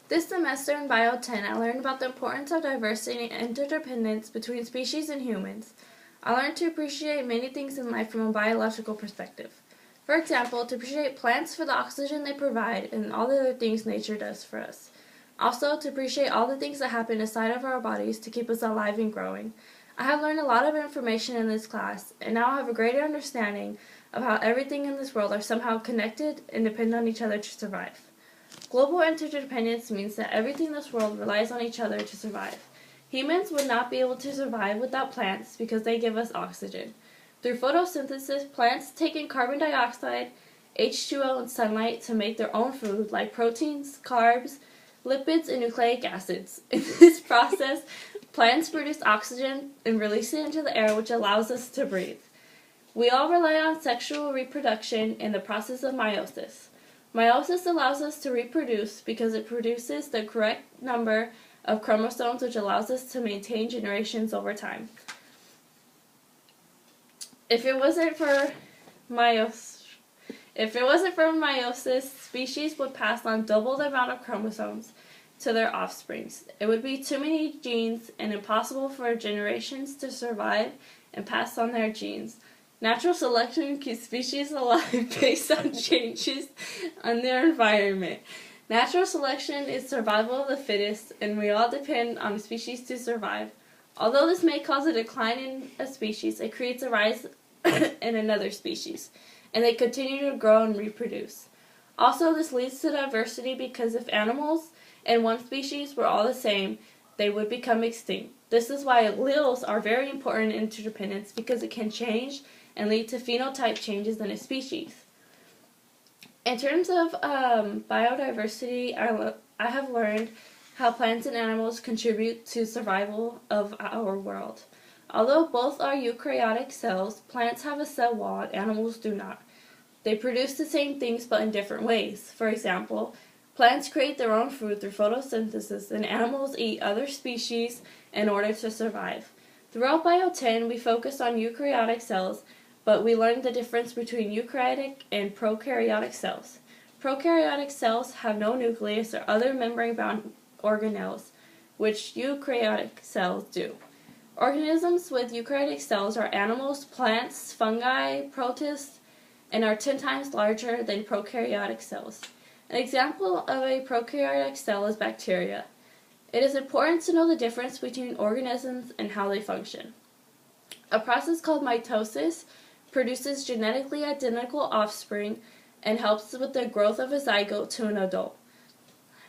This semester in Bio-10, I learned about the importance of diversity and interdependence between species and humans. I learned to appreciate many things in life from a biological perspective. For example, to appreciate plants for the oxygen they provide and all the other things nature does for us. Also, to appreciate all the things that happen inside of our bodies to keep us alive and growing. I have learned a lot of information in this class, and now I have a greater understanding of how everything in this world are somehow connected and depend on each other to survive. Global interdependence means that everything in this world relies on each other to survive. Humans would not be able to survive without plants because they give us oxygen. Through photosynthesis, plants take in carbon dioxide, H2O, and sunlight to make their own food like proteins, carbs, lipids, and nucleic acids. In this process, plants produce oxygen and release it into the air, which allows us to breathe. We all rely on sexual reproduction in the process of meiosis. Meiosis allows us to reproduce because it produces the correct number of chromosomes, which allows us to maintain generations over time. If it wasn't for meiosis, species would pass on double the amount of chromosomes to their offsprings. It would be too many genes and impossible for generations to survive and pass on their genes. Natural selection keeps species alive based on changes on their environment. Natural selection is survival of the fittest, and we all depend on a species to survive. Although this may cause a decline in a species, it creates a rise in another species, and they continue to grow and reproduce. Also, this leads to diversity because if animals in one species were all the same, they would become extinct. This is why alleles are very important in interdependence because it can change and lead to phenotype changes in a species. In terms of biodiversity, I have learned how plants and animals contribute to survival of our world. Although both are eukaryotic cells, plants have a cell wall and animals do not. They produce the same things but in different ways. For example, plants create their own food through photosynthesis, and animals eat other species in order to survive. Throughout Bio-10, we focused on eukaryotic cells, but we learned the difference between eukaryotic and prokaryotic cells. Prokaryotic cells have no nucleus or other membrane-bound organelles, which eukaryotic cells do. Organisms with eukaryotic cells are animals, plants, fungi, protists, and are 10 times larger than prokaryotic cells. An example of a prokaryotic cell is bacteria. It is important to know the difference between organisms and how they function. A process called mitosis produces genetically identical offspring and helps with the growth of a zygote to an adult.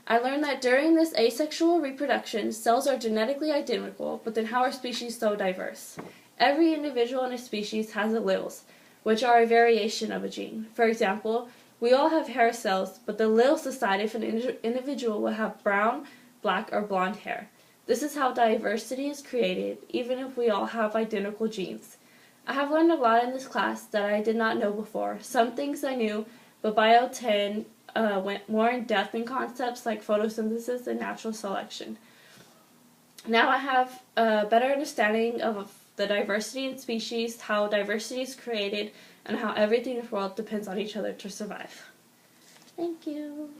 I learned that during this asexual reproduction, cells are genetically identical, but then how are species so diverse? Every individual in a species has alleles, which are a variation of a gene. For example, we all have hair cells, but the alleles decide if an individual will have brown, black, or blonde hair. This is how diversity is created, even if we all have identical genes. I have learned a lot in this class that I did not know before. Some things I knew, but Bio-10 went more in depth in concepts like photosynthesis and natural selection. Now I have a better understanding of the diversity in species, how diversity is created, and how everything in the world depends on each other to survive. Thank you.